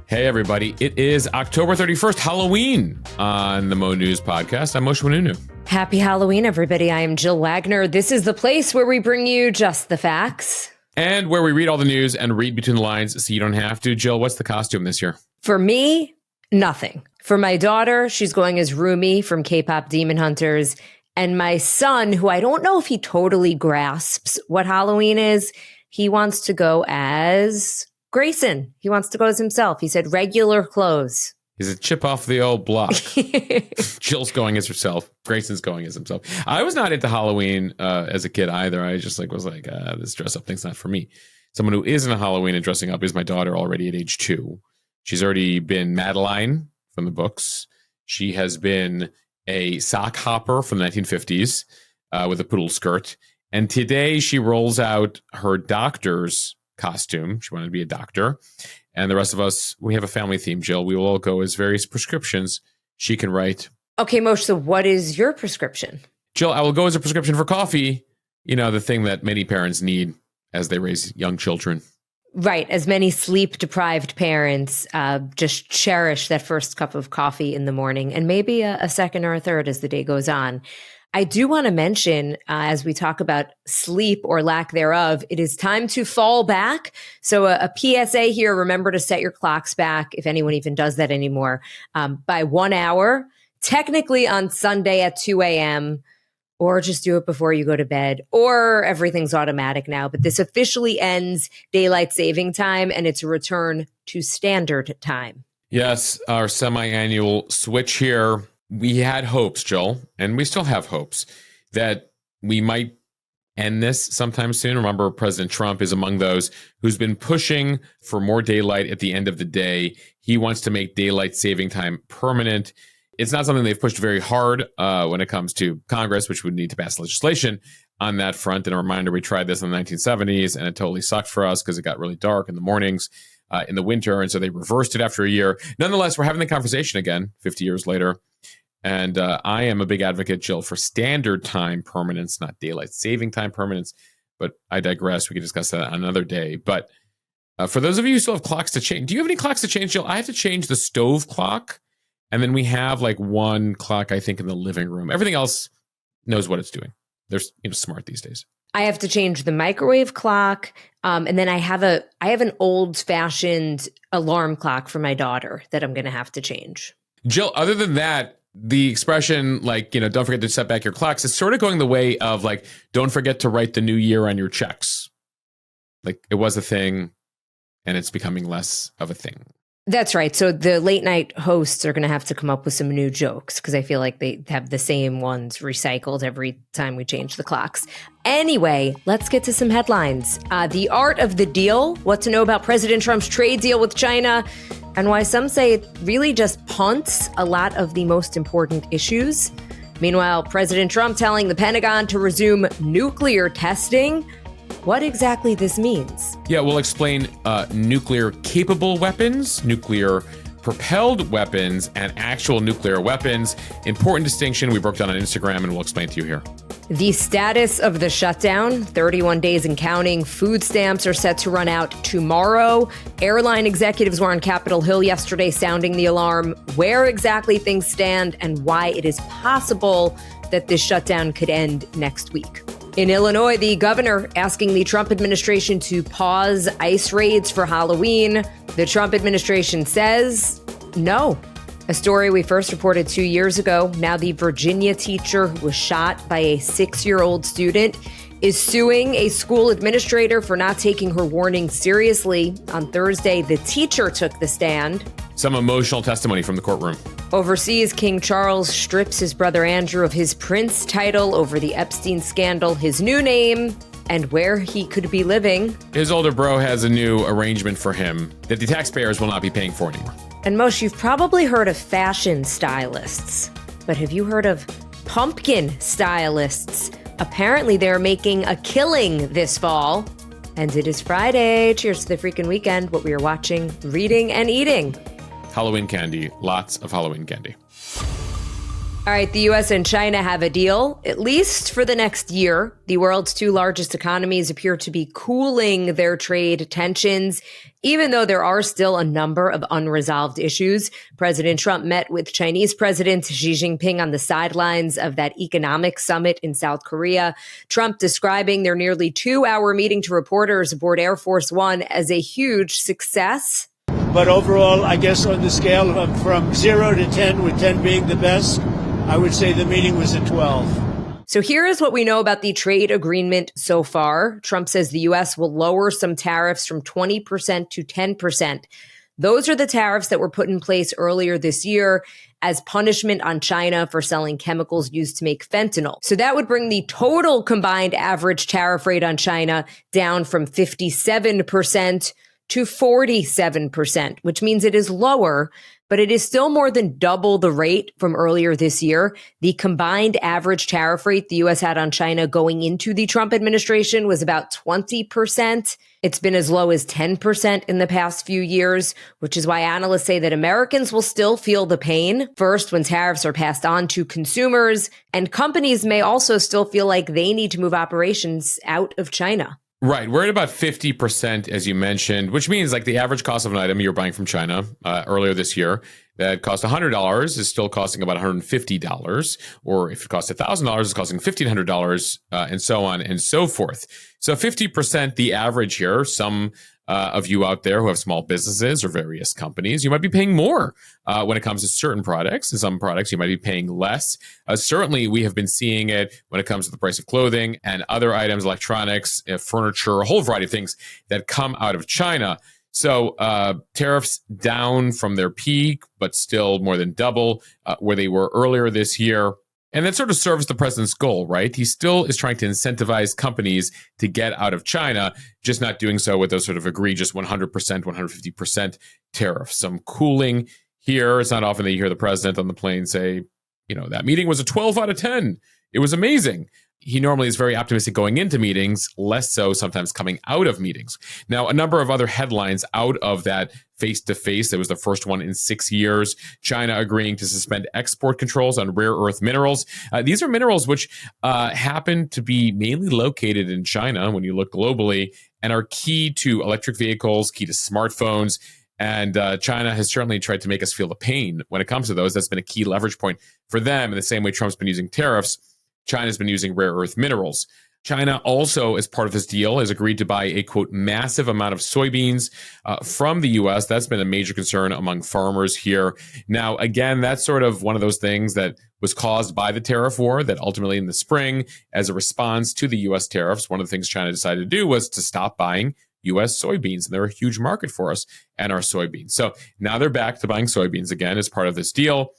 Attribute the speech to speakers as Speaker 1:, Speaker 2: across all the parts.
Speaker 1: Hey, everybody. It is October 31st, Halloween on the Mo News podcast. I'm Mush.
Speaker 2: Happy Halloween, everybody. I am Jill Wagner. This is the place where we bring you just the facts.
Speaker 1: And where we read all the news and read between the lines so you don't have to. Jill, what's the costume this year?
Speaker 2: For me, nothing. For my daughter, she's going as Rumi from K-pop Demon Hunters. And my son, who I don't know if he totally grasps what Halloween is, he wants to go as Grayson. He wants to go as himself. He said regular clothes.
Speaker 1: He's a chip off the old block. Jill's going as herself. Grayson's going as himself. I was not into Halloween as a kid either. I just was like, this dress up thing's not for me. Someone who is into Halloween and dressing up is my daughter already at age 2. She's already been Madeline from the books. She has been a sock hopper from the 1950s with a poodle skirt. And today she rolls out her doctor's costume. She wanted to be a doctor. And the rest of us, we have a family theme, Jill. We will all go as various prescriptions she can write.
Speaker 2: Okay, Moshe, so what is your prescription?
Speaker 1: Jill, I will go as a prescription for coffee. You know, the thing that many parents need as they raise young children.
Speaker 2: Right. As many sleep-deprived parents just cherish that first cup of coffee in the morning and maybe a second or a third as the day goes on. I do want to mention, as we talk about sleep or lack thereof, it is time to fall back. So a PSA here, remember to set your clocks back, if anyone even does that anymore, by 1 hour, technically on Sunday at 2 a.m., or just do it before you go to bed, or everything's automatic now. But this officially ends daylight saving time, and it's a return to standard time.
Speaker 1: Yes, our semi-annual switch here. We had hopes, Joel, and we still have hopes that we might end this sometime soon. Remember, President Trump is among those who's been pushing for more daylight at the end of the day. He wants to make daylight saving time permanent. It's not something they've pushed very hard when it comes to Congress, which would need to pass legislation on that front. And a reminder, we tried this in the 1970s, and it totally sucked for us because it got really dark in the mornings in the winter. And so they reversed it after a year. Nonetheless, we're having the conversation again 50 years later. And I am a big advocate, Jill, for standard time permanence, not daylight saving time permanence. But I digress. We can discuss that another day. But for those of you who still have clocks to change, do you have any clocks to change, Jill? I have to change the stove clock. And then we have like one clock, I think, in the living room. Everything else knows what it's doing. They're smart these days.
Speaker 2: I have to change the microwave clock. And then I have an old fashioned alarm clock for my daughter that I'm going to have to change.
Speaker 1: Jill, other than that, the expression, don't forget to set back your clocks, is sort of going the way of don't forget to write the new year on your checks. Like it was a thing and it's becoming less of a thing.
Speaker 2: That's right. So the late night hosts are going to have to come up with some new jokes because I feel like they have the same ones recycled every time we change the clocks. Anyway, let's get to some headlines. The art of the deal, what to know about President Trump's trade deal with China, and why some say it really just punts a lot of the most important issues. Meanwhile, President Trump telling the Pentagon to resume nuclear testing. What exactly this means? Yeah,
Speaker 1: we'll explain nuclear-capable weapons, nuclear-propelled weapons, and actual nuclear weapons. Important distinction we broke down on Instagram, and we'll explain to you here.
Speaker 2: The status of the shutdown, 31 days and counting. Food stamps are set to run out tomorrow. Airline executives were on Capitol Hill yesterday sounding the alarm. Where exactly things stand and why it is possible that this shutdown could end next week. In Illinois, the governor asking the Trump administration to pause ICE raids for Halloween. The Trump administration says no. A story we first reported 2 years ago. Now the Virginia teacher who was shot by a 6-year-old student is suing a school administrator for not taking her warning seriously. On Thursday, the teacher took the stand.
Speaker 1: Some emotional testimony from the courtroom.
Speaker 2: Overseas, King Charles strips his brother Andrew of his prince title over the Epstein scandal, his new name, and where he could be living.
Speaker 1: His older bro has a new arrangement for him that the taxpayers will not be paying for anymore.
Speaker 2: And Mush, you've probably heard of fashion stylists, but have you heard of pumpkin stylists? Apparently they're making a killing this fall. And it is Friday. Cheers to the freaking weekend. What we are watching, reading, and eating.
Speaker 1: Halloween candy. Lots of Halloween candy.
Speaker 2: All right, the U.S. and China have a deal, at least for the next year. The world's two largest economies appear to be cooling their trade tensions, even though there are still a number of unresolved issues. President Trump met with Chinese President Xi Jinping on the sidelines of that economic summit in South Korea. Trump describing their nearly 2-hour meeting to reporters aboard Air Force One as a huge success.
Speaker 3: But overall, I guess on the scale of from 0 to 10, with 10 being the best, I would say the meeting was a 12.
Speaker 2: So here is what we know about the trade agreement so far. Trump says the U.S. will lower some tariffs from 20% to 10%. Those are the tariffs that were put in place earlier this year as punishment on China for selling chemicals used to make fentanyl. So that would bring the total combined average tariff rate on China down from 57% to 47%, which means it is lower, but it is still more than double the rate from earlier this year. The combined average tariff rate the U.S. had on China going into the Trump administration was about 20%. It's been as low as 10% in the past few years, which is why analysts say that Americans will still feel the pain first when tariffs are passed on to consumers, and companies may also still feel like they need to move operations out of China.
Speaker 1: Right. We're at about 50%, as you mentioned, which means like the average cost of an item you're buying from China earlier this year that cost $100 is still costing about $150. Or if it costs $1,000, it's costing $1,500 and so on and so forth. So 50%, the average here. Some of you out there who have small businesses or various companies, you might be paying more when it comes to certain products. And some products you might be paying less. Certainly, we have been seeing it when it comes to the price of clothing and other items, electronics, furniture, a whole variety of things that come out of China. So tariffs down from their peak, but still more than double where they were earlier this year. And that sort of serves the president's goal, right? He still is trying to incentivize companies to get out of China, just not doing so with those sort of egregious 100%, 150% tariffs. Some cooling here. It's not often that you hear the president on the plane say, you know, that meeting was a 12 out of 10. It was amazing. He normally is very optimistic going into meetings, less so sometimes coming out of meetings. Now, a number of other headlines out of that face-to-face. That was the first one in 6 years. China agreeing to suspend export controls on rare earth minerals. These are minerals which happen to be mainly located in China when you look globally and are key to electric vehicles, key to smartphones. And China has certainly tried to make us feel the pain when it comes to those. That's been a key leverage point for them in the same way Trump's been using tariffs. China's been using rare earth minerals. China also, as part of this deal, has agreed to buy a, quote, massive amount of soybeans from the U.S. That's been a major concern among farmers here. Now, again, that's sort of one of those things that was caused by the tariff war that ultimately in the spring, as a response to the U.S. tariffs, one of the things China decided to do was to stop buying U.S. soybeans. And they're a huge market for us and our soybeans. So now they're back to buying soybeans again as part of this deal.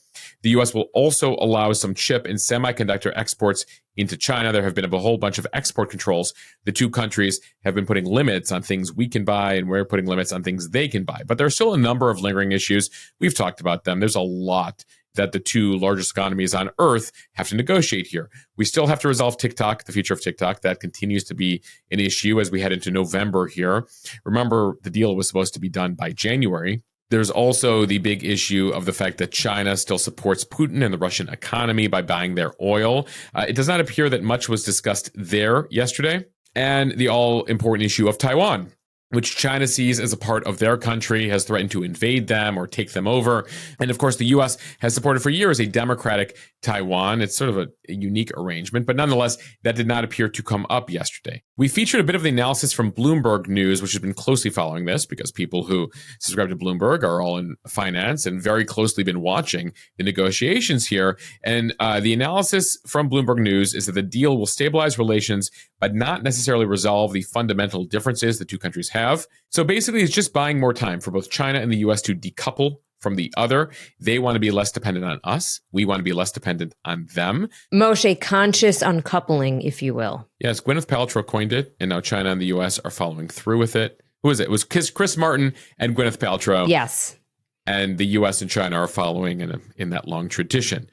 Speaker 1: The U.S. will also allow some chip and semiconductor exports into China. There have been a whole bunch of export controls. The two countries have been putting limits on things we can buy, and we're putting limits on things they can buy. But there are still a number of lingering issues. We've talked about them. There's a lot that the two largest economies on earth have to negotiate here. We still have to resolve TikTok, the future of TikTok. That continues to be an issue as we head into November here. Remember, the deal was supposed to be done by January. There's also the big issue of the fact that China still supports Putin and the Russian economy by buying their oil. It does not appear that much was discussed there yesterday. And the all-important issue of Taiwan, which China sees as a part of their country, has threatened to invade them or take them over. And of course, the U.S. has supported for years a democratic Taiwan. It's sort of a unique arrangement, but nonetheless, that did not appear to come up yesterday. We featured a bit of the analysis from Bloomberg News, which has been closely following this because people who subscribe to Bloomberg are all in finance and very closely been watching the negotiations here. And the analysis from Bloomberg News is that the deal will stabilize relations, but not necessarily resolve the fundamental differences the two countries have. So basically, it's just buying more time for both China and the U.S. to decouple from the other. They want to be less dependent on us. We want to be less dependent on them.
Speaker 2: Moshe, conscious uncoupling, if you will.
Speaker 1: Yes, Gwyneth Paltrow coined it, and now China and the U.S. are following through with it. Who is it? It was Chris Martin and Gwyneth Paltrow.
Speaker 2: Yes.
Speaker 1: And the U.S. and China are following in that long tradition.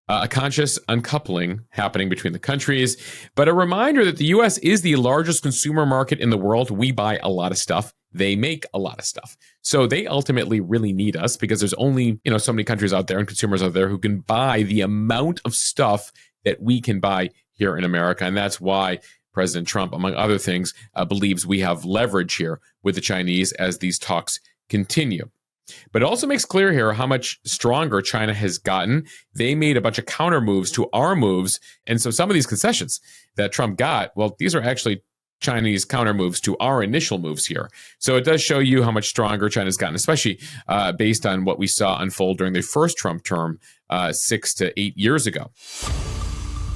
Speaker 1: a conscious uncoupling happening between the countries, but a reminder that the U.S. is the largest consumer market in the world. We buy a lot of stuff. They make a lot of stuff. So they ultimately really need us because there's only, so many countries out there and consumers out there who can buy the amount of stuff that we can buy here in America. And that's why President Trump, among other things, believes we have leverage here with the Chinese as these talks continue. But it also makes clear here how much stronger China has gotten. They made a bunch of counter moves to our moves. And so some of these concessions that Trump got, well, these are actually Chinese counter moves to our initial moves here. So it does show you how much stronger China's gotten, especially based on what we saw unfold during the first Trump term 6 to 8 years ago.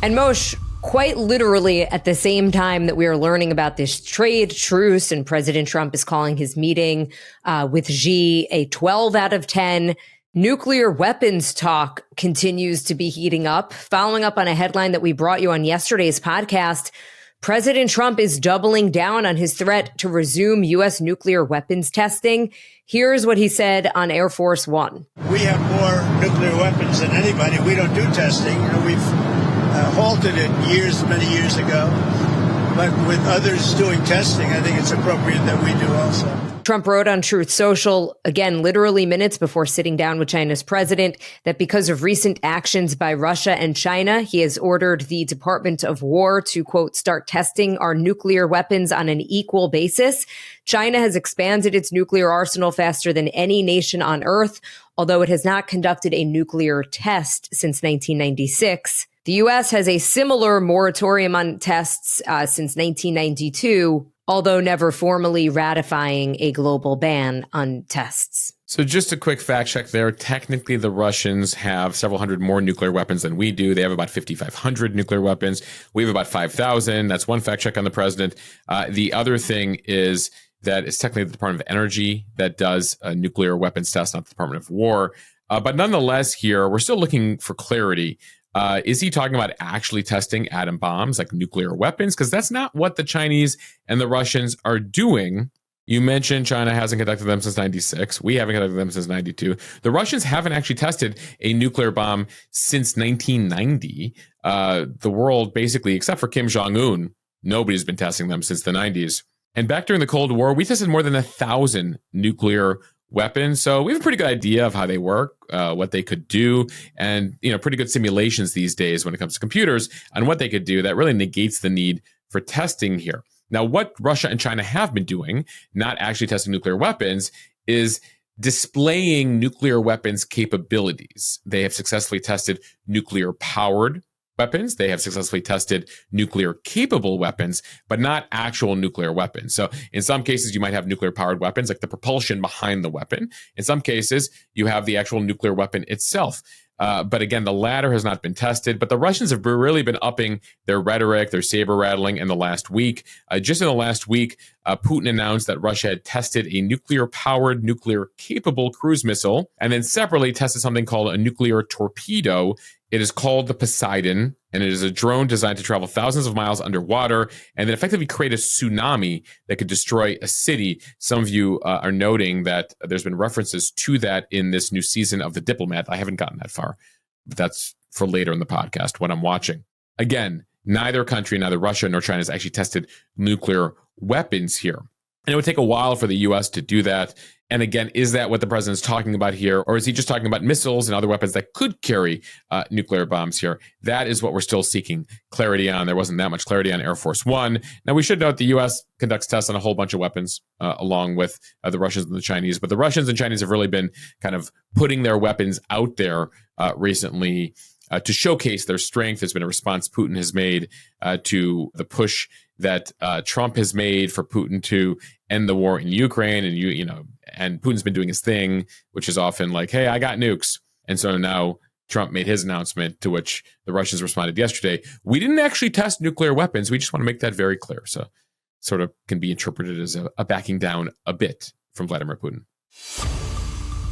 Speaker 2: And Mush, quite literally at the same time that we are learning about this trade truce and President Trump is calling his meeting with Xi a 12 out of 10, nuclear weapons talk continues to be heating up. Following up on a headline that we brought you on yesterday's podcast, President Trump is doubling down on his threat to resume U.S. nuclear weapons testing. Here's what he said on Air Force One.
Speaker 3: We have more nuclear weapons than anybody. We don't do testing. We've halted it many years ago. But with others doing testing, I think it's appropriate that we do also.
Speaker 2: Trump wrote on Truth Social, again, literally minutes before sitting down with China's president, that because of recent actions by Russia and China, he has ordered the Department of War to, quote, start testing our nuclear weapons on an equal basis. China has expanded its nuclear arsenal faster than any nation on Earth, although it has not conducted a nuclear test since 1996. The U.S. has a similar moratorium on tests since 1992, although never formally ratifying a global ban on tests.
Speaker 1: So just a quick fact check there. Technically, the Russians have several hundred more nuclear weapons than we do. They have about 5,500 nuclear weapons. We have about 5,000. That's one fact check on the president. The other thing is that it's technically the Department of Energy that does nuclear weapons tests, not the Department of War. But nonetheless, here, we're still looking for clarity. Is he talking about actually testing atom bombs, like nuclear weapons? Because that's not what the Chinese and the Russians are doing. You mentioned China hasn't conducted them since 96. We haven't conducted them since 92. The Russians haven't actually tested a nuclear bomb since 1990. The world, basically, except for Kim Jong-un, nobody's been testing them since the 90s. And back during the Cold War, we tested more than 1,000 nuclear weapons. So we have a pretty good idea of how they work, what they could do, and pretty good simulations these days when it comes to computers on what they could do. That really negates the need for testing here. Now, what Russia and China have been doing, not actually testing nuclear weapons, is displaying nuclear weapons capabilities. They have successfully tested nuclear-powered weapons. They have successfully tested nuclear-capable weapons, but not actual nuclear weapons. So in some cases, you might have nuclear-powered weapons, like the propulsion behind the weapon. In some cases, you have the actual nuclear weapon itself. But again, the latter has not been tested. But the Russians have really been upping their rhetoric, their saber rattling in the last week. Just in the last week, Putin announced that Russia had tested a nuclear-powered, nuclear-capable cruise missile, and then separately tested something called a nuclear torpedo. It is called the Poseidon, and it is a drone designed to travel thousands of miles underwater and then effectively create a tsunami that could destroy a city. Some of you are noting that there's been references to that in this new season of The Diplomat. I haven't gotten that far, but that's for later in the podcast, what I'm watching. Again, neither country, neither Russia nor China has actually tested nuclear weapons here. And it would take a while for the U.S. to do that. And again, is that what the president's talking about here? Or is he just talking about missiles and other weapons that could carry nuclear bombs here? That is what we're still seeking clarity on. There wasn't that much clarity on Air Force One. Now, we should note the U.S. conducts tests on a whole bunch of weapons along with the Russians and the Chinese. But the Russians and Chinese have really been kind of putting their weapons out there recently to showcase their strength. There's been a response Putin has made to the push that Trump has made for Putin to end the war in Ukraine, and Putin's been doing his thing, which is often like, "Hey, I got nukes," and so now Trump made his announcement, to which the Russians responded yesterday. We didn't actually test nuclear weapons. We just want to make that very clear. So, sort of can be interpreted as a backing down a bit from Vladimir Putin.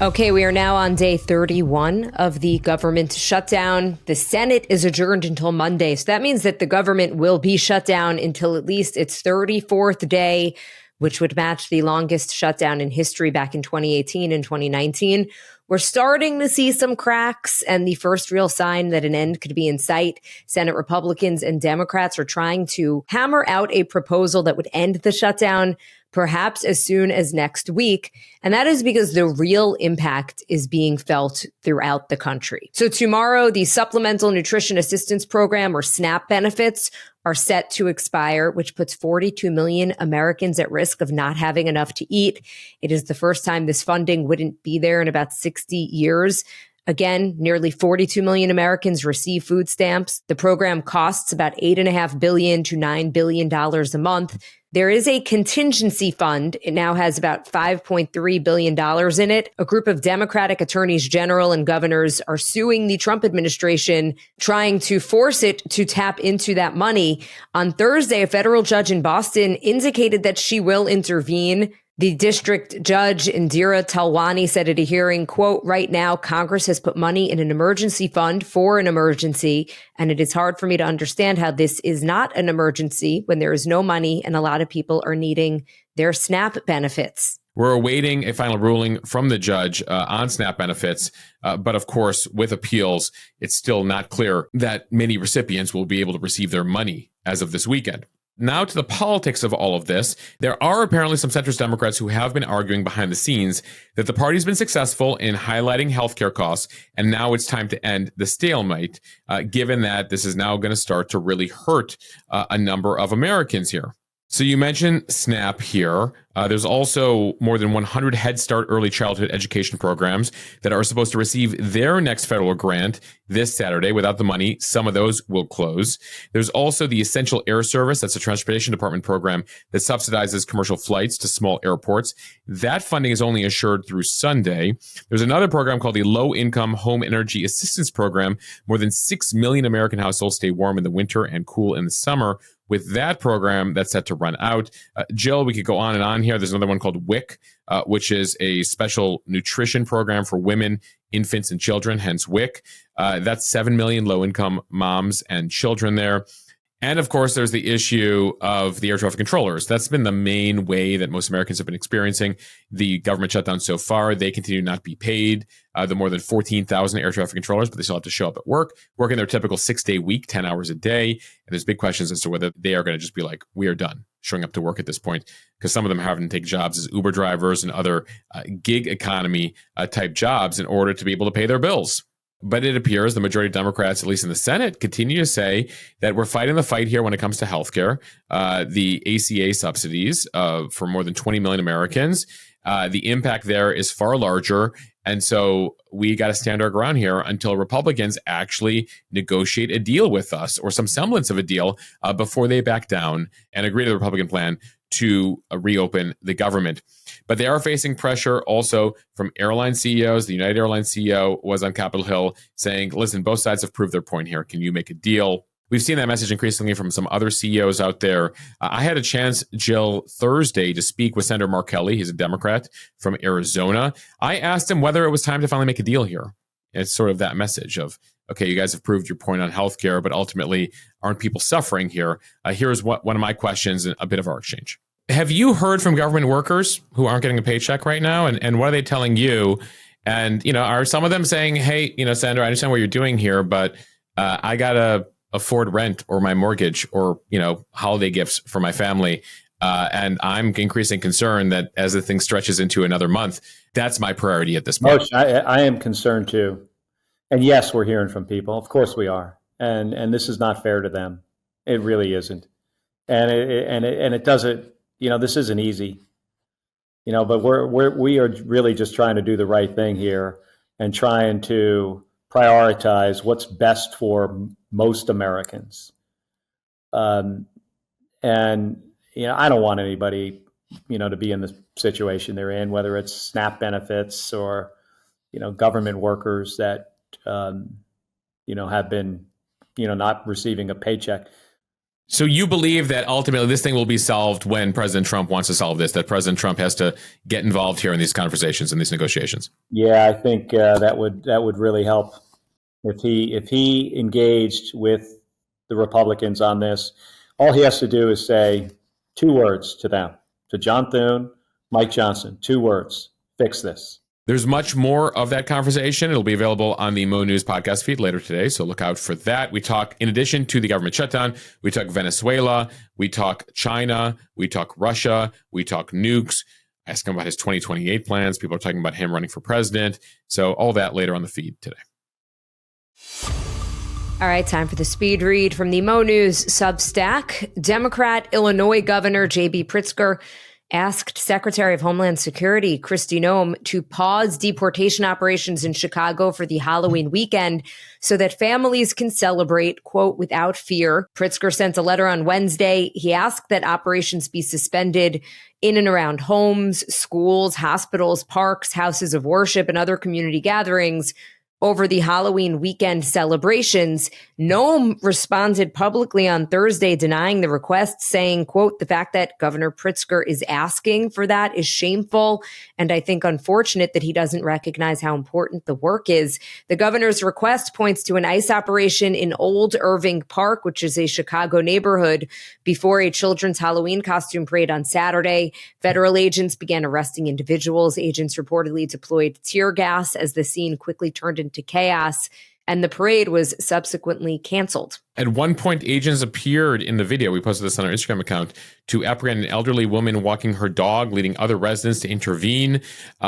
Speaker 2: Okay, we are now on day 31 of the government shutdown. The Senate is adjourned until Monday. So that means that the government will be shut down until at least its 34th day, which would match the longest shutdown in history back in 2018 and 2019. We're starting to see some cracks, and the first real sign that an end could be in sight. Senate Republicans and Democrats are trying to hammer out a proposal that would end the shutdown perhaps as soon as next week. And that is because the real impact is being felt throughout the country. So tomorrow, the Supplemental Nutrition Assistance Program, or SNAP benefits, are set to expire, which puts 42 million Americans at risk of not having enough to eat. It is the first time this funding wouldn't be there in about 60 years. Again, nearly 42 million Americans receive food stamps. The program costs about $8.5 billion to $9 billion a month. There is a contingency fund. It now has about $5.3 billion in it. A group of Democratic attorneys general and governors are suing the Trump administration, trying to force it to tap into that money. On Thursday, a federal judge in Boston indicated that she will intervene. The district judge, Indira Talwani, said at a hearing, quote, "Right now, Congress has put money in an emergency fund for an emergency, and it is hard for me to understand how this is not an emergency when there is no money and a lot of people are needing their SNAP benefits."
Speaker 1: We're awaiting a final ruling from the judge on SNAP benefits. But of course, with appeals, it's still not clear that many recipients will be able to receive their money as of this weekend. Now to the politics of all of this. There are apparently some centrist Democrats who have been arguing behind the scenes that the party's been successful in highlighting healthcare costs, and now it's time to end the stalemate, given that this is now going to start to really hurt a number of Americans here. So you mentioned SNAP here. There's also more than 100 Head Start early childhood education programs that are supposed to receive their next federal grant this Saturday. Without the money, some of those will close. There's also the Essential Air Service. That's a Transportation Department program that subsidizes commercial flights to small airports. That funding is only assured through Sunday. There's another program called the Low Income Home Energy Assistance Program. More than 6 million American households stay warm in the winter and cool in the summer with that program that's set to run out. Jill, we could go on and on here. There's another one called WIC, which is a special nutrition program for women, infants, and children, hence WIC. That's 7 million low-income moms and children there. And of course, there's the issue of the air traffic controllers. That's been the main way that most Americans have been experiencing the government shutdown so far. They continue to not be paid. The more than 14,000 air traffic controllers, but they still have to show up at work, working their typical 6-day week, 10 hours a day. And there's big questions as to whether they are going to just be like, we are done showing up to work at this point, because some of them are having to take jobs as Uber drivers and other gig economy type jobs in order to be able to pay their bills. But it appears the majority of Democrats, at least in the Senate, continue to say that we're fighting the fight here when it comes to healthcare, the ACA subsidies for more than 20 million Americans. The impact there is far larger. And so we got to stand our ground here until Republicans actually negotiate a deal with us, or some semblance of a deal, before they back down and agree to the Republican plan to reopen the government. But they are facing pressure also from airline CEOs. The United Airlines CEO was on Capitol Hill saying, listen, both sides have proved their point here. Can you make a deal? We've seen that message increasingly from some other CEOs out there. I had a chance, Jill, Thursday to speak with Senator Mark Kelly. He's a Democrat from Arizona. I asked him whether it was time to finally make a deal here. It's sort of that message of, okay, you guys have proved your point on healthcare, but ultimately, aren't people suffering here? Here's one of my questions and a bit of our exchange. Have you heard from government workers who aren't getting a paycheck right now? And what are they telling you? And, are some of them saying, hey, Senator, I understand what you're doing here, but I got to afford rent or my mortgage or, holiday gifts for my family. And I'm increasing concern that as the thing stretches into another month, that's my priority at this point.
Speaker 4: Mush, I am concerned too. And yes, we're hearing from people. Of course we are. And this is not fair to them. It really isn't. And it doesn't, this isn't easy, but we are really just trying to do the right thing here and trying to prioritize what's best for most Americans. And, I don't want anybody, to be in the situation they're in, whether it's SNAP benefits or, government workers that, have been, not receiving a paycheck.
Speaker 1: So you believe that ultimately this thing will be solved when President Trump wants to solve this, that President Trump has to get involved here in these conversations and these negotiations?
Speaker 4: Yeah, I think that would really help if he engaged with the Republicans on this. All he has to do is say 2 words to them, to John Thune, Mike Johnson, 2 words, fix this.
Speaker 1: There's much more of that conversation. It'll be available on the Mo News podcast feed later today, so look out for that. We talk, in addition to the government shutdown, we talk Venezuela, we talk China, we talk Russia, we talk nukes. I ask him about his 2028 plans. People are talking about him running for president. So all that later on the feed today.
Speaker 2: All right, time for the speed read from the Mo News Substack. Democrat Illinois Governor J.B. Pritzker asked Secretary of Homeland Security Kristi Noem to pause deportation operations in Chicago for the Halloween weekend so that families can celebrate, quote, without fear. Pritzker sent a letter on Wednesday. He asked that operations be suspended in and around homes, schools, hospitals, parks, houses of worship, and other community gatherings over the Halloween weekend celebrations. Noem responded publicly on Thursday denying the request, saying, quote, the fact that Governor Pritzker is asking for that is shameful, and I think unfortunate that he doesn't recognize how important the work is. The governor's request points to an ICE operation in Old Irving Park, which is a Chicago neighborhood, before a children's Halloween costume parade on Saturday. Federal agents began arresting individuals. Agents reportedly deployed tear gas as the scene quickly turned into chaos, and the parade was subsequently canceled.
Speaker 1: At one point, agents appeared in the video, we posted this on our Instagram account, to apprehend an elderly woman walking her dog, leading other residents to intervene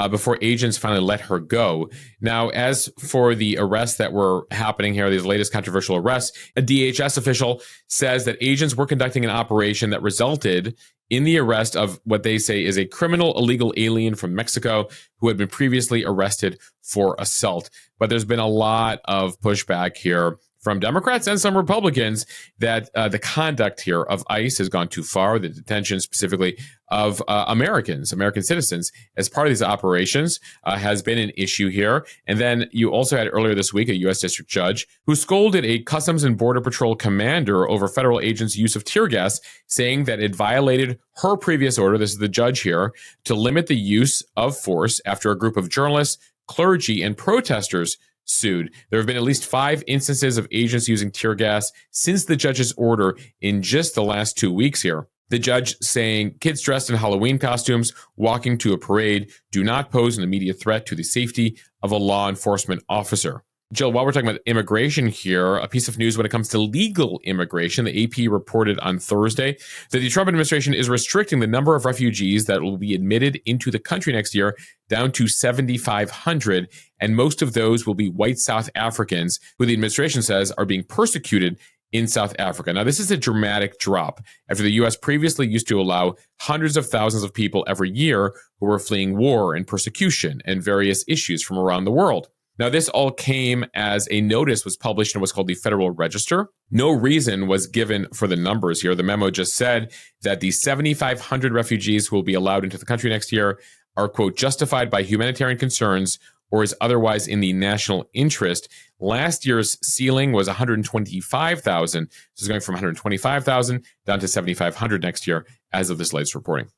Speaker 1: before agents finally let her go. Now, as for the arrests that were happening here, these latest controversial arrests, a DHS official says that agents were conducting an operation that resulted in the arrest of what they say is a criminal illegal alien from Mexico who had been previously arrested for assault. But there's been a lot of pushback here from Democrats and some Republicans that the conduct here of ICE has gone too far, the detention specifically of American citizens as part of these operations has been an issue here. And then you also had earlier this week a U.S. district judge who scolded a Customs and Border Patrol commander over federal agents' use of tear gas, saying that it violated her previous order, this is the judge here, to limit the use of force after a group of journalists, clergy, and protesters sued. There have been at least 5 instances of agents using tear gas since the judge's order in just the last 2 weeks here. The judge saying kids dressed in Halloween costumes walking to a parade do not pose an immediate threat to the safety of a law enforcement officer. Jill, while we're talking about immigration here, a piece of news when it comes to legal immigration, the AP reported on Thursday that the Trump administration is restricting the number of refugees that will be admitted into the country next year down to 7,500, and most of those will be white South Africans who the administration says are being persecuted in South Africa. Now, this is a dramatic drop after the U.S. previously used to allow hundreds of thousands of people every year who were fleeing war and persecution and various issues from around the world. Now, this all came as a notice was published in what's called the Federal Register. No reason was given for the numbers here. The memo just said that the 7,500 refugees who will be allowed into the country next year are, quote, justified by humanitarian concerns or is otherwise in the national interest. Last year's ceiling was 125,000. So it's going from 125,000 down to 7,500 next year as of this latest reporting.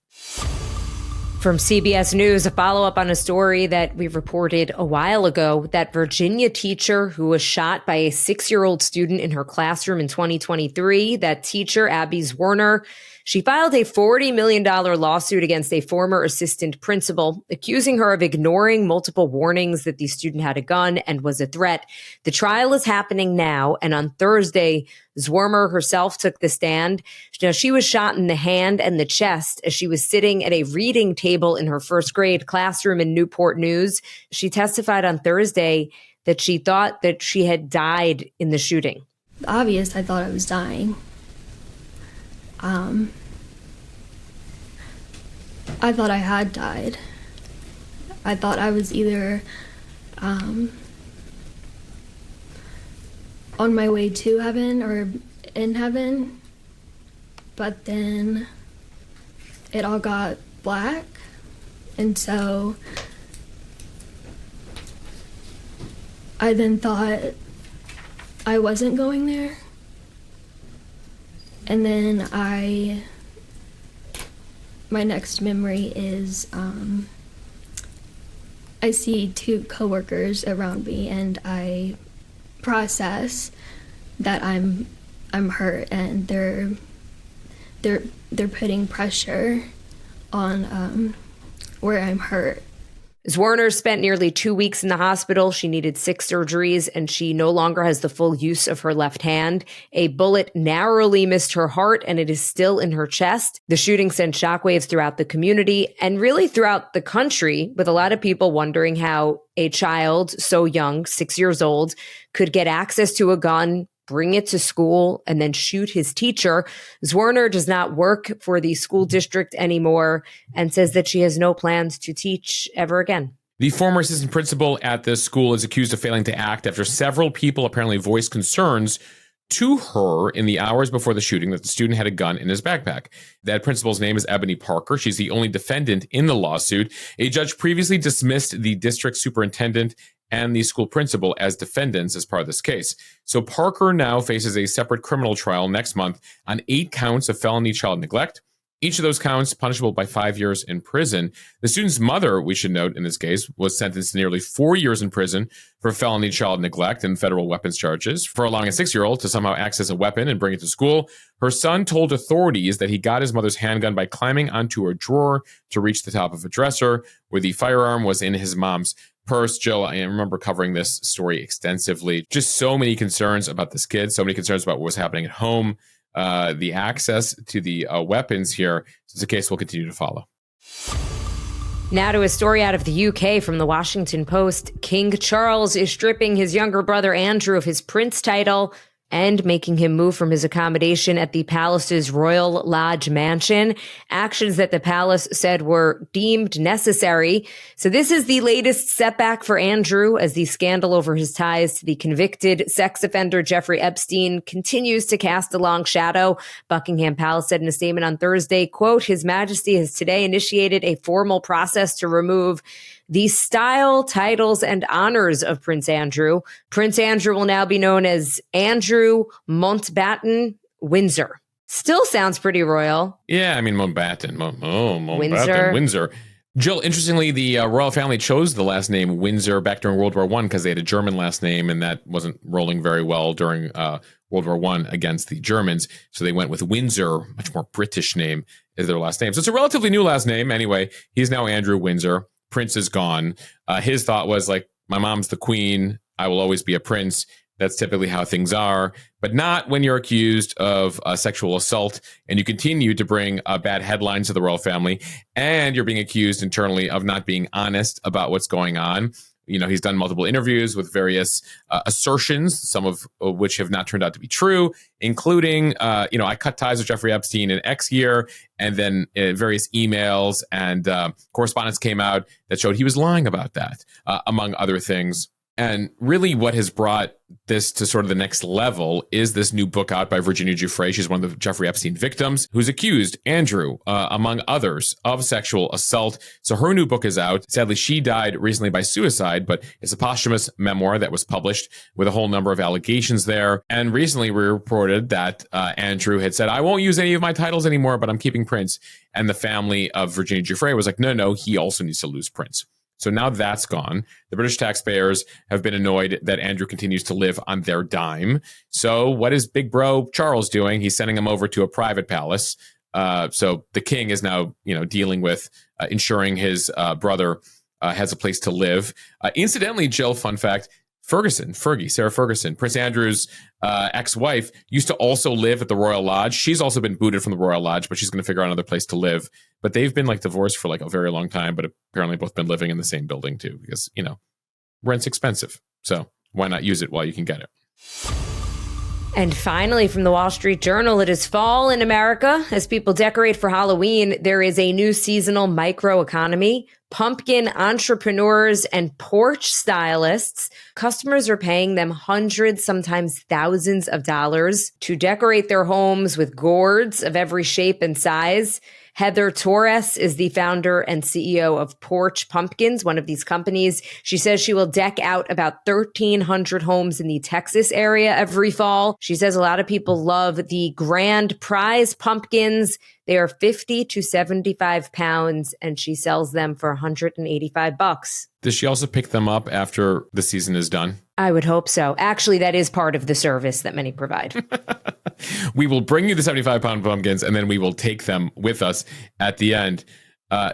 Speaker 2: From CBS News, a follow-up on a story that we reported a while ago, that Virginia teacher who was shot by a 6-year-old student in her classroom in 2023, that teacher, Abby Zwerner, she filed a $40 million lawsuit against a former assistant principal, accusing her of ignoring multiple warnings that the student had a gun and was a threat. The trial is happening now, and on Thursday, Zwerner herself took the stand. Now, she was shot in the hand and the chest as she was sitting at a reading table in her first grade classroom in Newport News. She testified on Thursday that she thought that she had died in the shooting.
Speaker 5: Obvious, I thought I was dying. I thought I had died. I thought I was either on my way to heaven or in heaven, but then it all got black, and so I then thought I wasn't going there. And then my next memory is I see 2 coworkers around me, and I process that I'm hurt, and they're putting pressure on where I'm hurt.
Speaker 2: Zwerner spent nearly 2 weeks in the hospital. She needed 6 surgeries, and she no longer has the full use of her left hand. A bullet narrowly missed her heart, and it is still in her chest. The shooting sent shockwaves throughout the community and really throughout the country, with a lot of people wondering how a child so young, 6 years old, could get access to a gun, bring it to school, and then shoot his teacher. Zwerner does not work for the school district anymore and says that she has no plans to teach ever again.
Speaker 1: The former assistant principal at this school is accused of failing to act after several people apparently voiced concerns to her in the hours before the shooting that the student had a gun in his backpack. That principal's name is Ebony Parker. She's the only defendant in the lawsuit. A judge previously dismissed the district superintendent and the school principal as defendants as part of this case. So Parker now faces a separate criminal trial next month on 8 counts of felony child neglect. Each of those counts punishable by 5 years in prison. The student's mother, we should note in this case, was sentenced to nearly 4 years in prison for felony child neglect and federal weapons charges for allowing a 6-year-old to somehow access a weapon and bring it to school. Her son told authorities that he got his mother's handgun by climbing onto a drawer to reach the top of a dresser where the firearm was in his mom's purse. Jill, I remember covering this story extensively. Just so many concerns about this kid, so many concerns about what was happening at home. The access to the weapons here. So it's a case we'll continue to follow.
Speaker 2: Now to a story out of the UK from the Washington Post. King Charles is stripping his younger brother Andrew of his prince title and making him move from his accommodation at the palace's Royal Lodge mansion, actions that the palace said were deemed necessary. So this is the latest setback for Andrew as the scandal over his ties to the convicted sex offender Jeffrey Epstein continues to cast a long shadow. Buckingham Palace said in a statement on Thursday, quote, His Majesty has today initiated a formal process to remove the style, titles, and honors of Prince Andrew. Prince Andrew will now be known as Andrew Mountbatten Windsor. Still sounds pretty royal.
Speaker 1: Yeah, I mean, Mountbatten. Windsor. Jill, interestingly, the royal family chose the last name Windsor back during World War I because they had a German last name, and that wasn't rolling very well during World War I against the Germans. So they went with Windsor, much more British name, as their last name. So it's a relatively new last name. Anyway, he's now Andrew Windsor. Prince is gone. His thought was like, my mom's the queen. I will always be a prince. That's typically how things are, but not when you're accused of sexual assault and you continue to bring bad headlines to the royal family, and you're being accused internally of not being honest about what's going on. You know, he's done multiple interviews with various assertions, some of which have not turned out to be true, including, I cut ties with Jeffrey Epstein in X year, and then various emails and correspondence came out that showed he was lying about that, among other things. And really what has brought this to sort of the next level is this new book out by Virginia Giuffre. She's one of the Jeffrey Epstein victims who's accused Andrew, among others, of sexual assault. So her new book is out. Sadly, she died recently by suicide, but it's a posthumous memoir that was published with a whole number of allegations there. And recently we reported that Andrew had said, I won't use any of my titles anymore, but I'm keeping Prince. And the family of Virginia Giuffre was like, no, he also needs to lose Prince. So now that's gone. The British taxpayers have been annoyed that Andrew continues to live on their dime. So what is big bro Charles doing? He's sending him over to a private palace. So the king is now, dealing with ensuring his brother has a place to live. Incidentally, Jill, fun fact, Sarah Ferguson, Prince Andrew's ex-wife, used to also live at the Royal Lodge. She's also been booted from the Royal Lodge, but she's going to figure out another place to live. But they've been divorced for a very long time, but apparently both been living in the same building too, because, rent's expensive. So why not use it while you can get it?
Speaker 2: And finally, from the Wall Street Journal, it is fall in America. As people decorate for Halloween, there is a new seasonal microeconomy. Pumpkin entrepreneurs and porch stylists. Customers are paying them hundreds, sometimes thousands of dollars to decorate their homes with gourds of every shape and size. Heather Torres is the founder and CEO of Porch Pumpkins, one of these companies. She says she will deck out about 1,300 homes in the Texas area every fall. She says a lot of people love the grand prize pumpkins. They are 50 to 75 pounds, and she sells them for $185.
Speaker 1: Does she also pick them up after the season is done?
Speaker 2: I would hope so. Actually, that is part of the service that many provide.
Speaker 1: We will bring you the 75-pound pumpkins, and then we will take them with us at the end.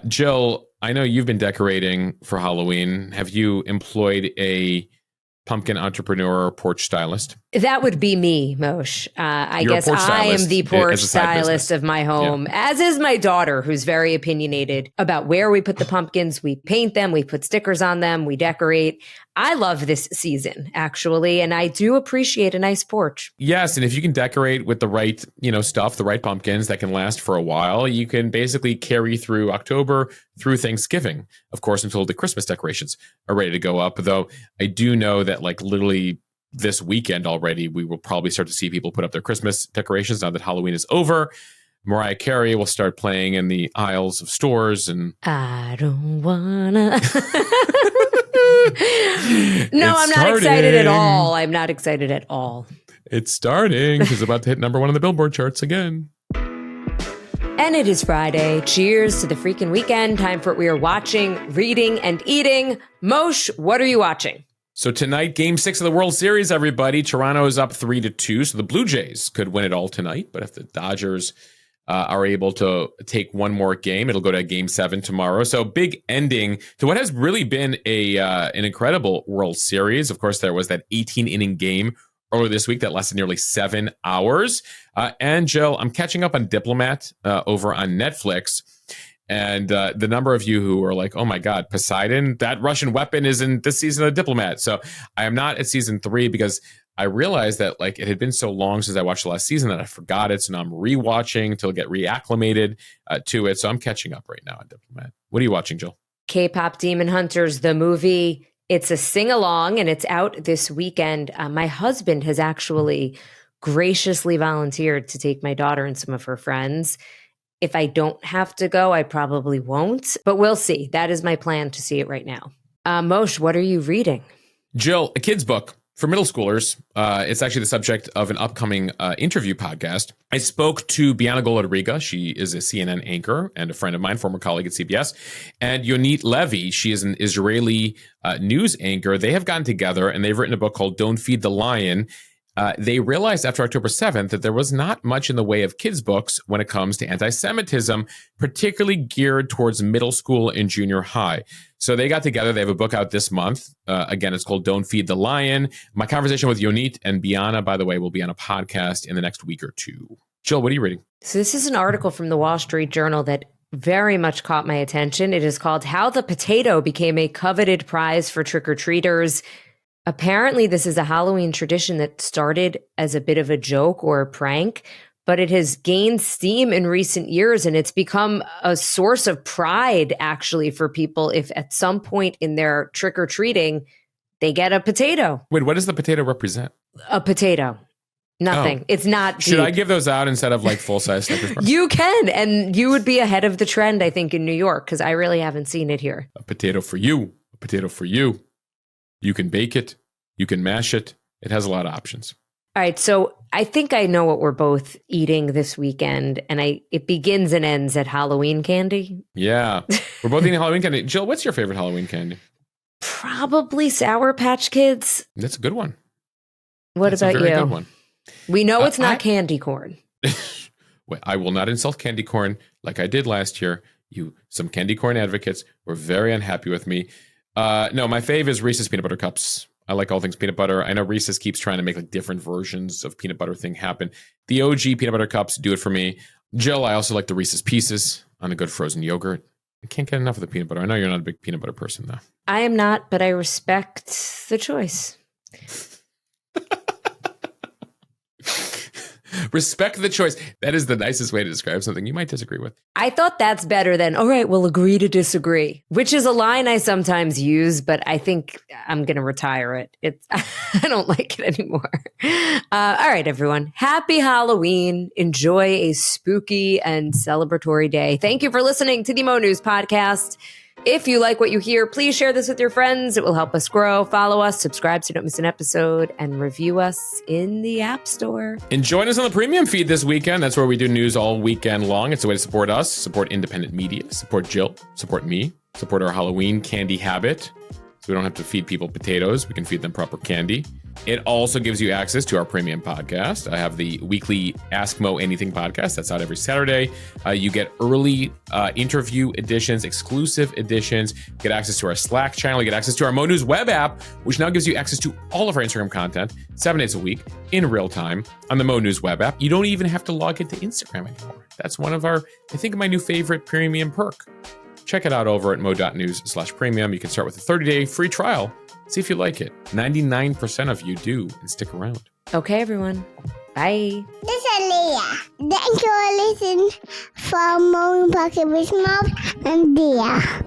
Speaker 1: Jill, I know you've been decorating for Halloween. Have you employed a pumpkin entrepreneur or porch stylist?
Speaker 2: That would be me, Mush. I
Speaker 1: You're a
Speaker 2: guess
Speaker 1: porch
Speaker 2: I am
Speaker 1: stylist
Speaker 2: the porch
Speaker 1: as a side
Speaker 2: stylist
Speaker 1: business.
Speaker 2: of my home, as is my daughter, who's very opinionated about where we put the pumpkins. We paint them, we put stickers on them, we decorate. I love this season, actually, and I do appreciate a nice porch.
Speaker 1: Yes, and if you can decorate with the right, stuff, the right pumpkins that can last for a while, you can basically carry through October, through Thanksgiving, of course, until the Christmas decorations are ready to go up. Though I do know that literally this weekend already, we will probably start to see people put up their Christmas decorations now that Halloween is over. Mariah Carey will start playing in the aisles of stores, and
Speaker 2: I don't wanna. No, I'm not excited at all. I'm not excited at all.
Speaker 1: It's starting. She's about to hit number 1 on the Billboard charts again.
Speaker 2: And it is Friday. Cheers to the freaking weekend. Time for what we are watching, reading, and eating. Mosh, what are you watching?
Speaker 1: So tonight, Game 6 of the World Series, everybody. Toronto is up 3-2, so the Blue Jays could win it all tonight. But if the Dodgers are able to take one more game, it'll go to Game 7 tomorrow. So big ending to what has really been an incredible World Series. Of course, there was that 18-inning game earlier this week that lasted nearly 7 hours. And Jill, I'm catching up on Diplomat over on Netflix. And the number of you who are like, oh my God, Poseidon, that Russian weapon is in this season of Diplomat. So I am not at season 3 because I realized that it had been so long since I watched the last season that I forgot it. So now I'm rewatching to get reacclimated to it. So I'm catching up right now on Diplomat. What are you watching, Jill?
Speaker 2: K-Pop Demon Hunters, the movie. It's a sing-along and it's out this weekend. My husband has actually graciously volunteered to take my daughter and some of her friends. If I don't have to go, I probably won't, but we'll see. That is my plan to see it right now. Mosh, what are you reading?
Speaker 1: Jill, a kid's book for middle schoolers. It's actually the subject of an upcoming interview podcast. I spoke to Biana Golodriga. She is a CNN anchor and a friend of mine, former colleague at CBS. And Yonit Levy, she is an Israeli news anchor. They have gotten together and they've written a book called Don't Feed the Lion. They realized after October 7th that there was not much in the way of kids' books when it comes to anti-Semitism, particularly geared towards middle school and junior high. So they got together. They have a book out this month. Again, it's called Don't Feed the Lion. My conversation with Yonit and Biana, by the way, will be on a podcast in the next week or two. Jill, what are you reading?
Speaker 2: So this is an article from the Wall Street Journal that very much caught my attention. It is called How the Potato Became a Coveted Prize for Trick-or-Treaters. Apparently, this is a Halloween tradition that started as a bit of a joke or a prank, but it has gained steam in recent years, and it's become a source of pride, actually, for people if at some point in their trick-or-treating, they get a potato.
Speaker 1: Wait, what does the potato represent?
Speaker 2: A potato. Nothing.
Speaker 1: Oh.
Speaker 2: It's not
Speaker 1: Should
Speaker 2: deep.
Speaker 1: I give those out instead of full-size Snickers bars?
Speaker 2: You can, and you would be ahead of the trend, I think, in New York, because I really haven't seen it here.
Speaker 1: A potato for you. A potato for you. You can bake it. You can mash it. It has a lot of options.
Speaker 2: All right, so I think I know what we're both eating this weekend, and it begins and ends at Halloween candy.
Speaker 1: Yeah. We're both eating Halloween candy. Jill, what's your favorite Halloween candy?
Speaker 2: Probably Sour Patch Kids.
Speaker 1: That's a good one.
Speaker 2: What
Speaker 1: That's
Speaker 2: about
Speaker 1: a very
Speaker 2: you?
Speaker 1: good one.
Speaker 2: We know it's not candy corn.
Speaker 1: Wait, I will not insult candy corn like I did last year. Some candy corn advocates were very unhappy with me. No, my fave is Reese's Peanut Butter Cups. I like all things peanut butter. I know Reese's keeps trying to make different versions of peanut butter thing happen. The OG peanut butter cups do it for me. Jill, I also like the Reese's Pieces on a good frozen yogurt. I can't get enough of the peanut butter. I know you're not a big peanut butter person, though.
Speaker 2: I am not, but I respect the choice.
Speaker 1: Respect the choice. That is the nicest way to describe something you might disagree with.
Speaker 2: I thought that's better than, all right, we'll agree to disagree, which is a line I sometimes use, but I think I'm going to retire it. I don't like it anymore. All right, everyone. Happy Halloween. Enjoy a spooky and celebratory day. Thank you for listening to the Mo News Podcast. If you like what you hear, please share this with your friends. It will help us grow. Follow us, subscribe so you don't miss an episode, and review us in the App Store.
Speaker 1: And join us on the premium feed this weekend. That's where we do news all weekend long. It's a way to support us, support independent media, support Jill, support me, support our Halloween candy habit. So we don't have to feed people potatoes. We can feed them proper candy. It also gives you access to our premium podcast. I have the weekly Ask Mo Anything podcast. That's out every Saturday. You get early interview editions, exclusive editions, get access to our Slack channel, you get access to our Mo News web app, which now gives you access to all of our Instagram content 7 days a week in real time on the Mo News web app. You don't even have to log into Instagram anymore. That's one of our, I think, my new favorite premium perk. Check it out over at mo.news/premium. You can start with a 30-day free trial. See if you like it. 99% of you do and stick around.
Speaker 2: Okay, everyone. Bye.
Speaker 6: This is Leah. Thank you for listening from Morning Pocket with Mom and Dia.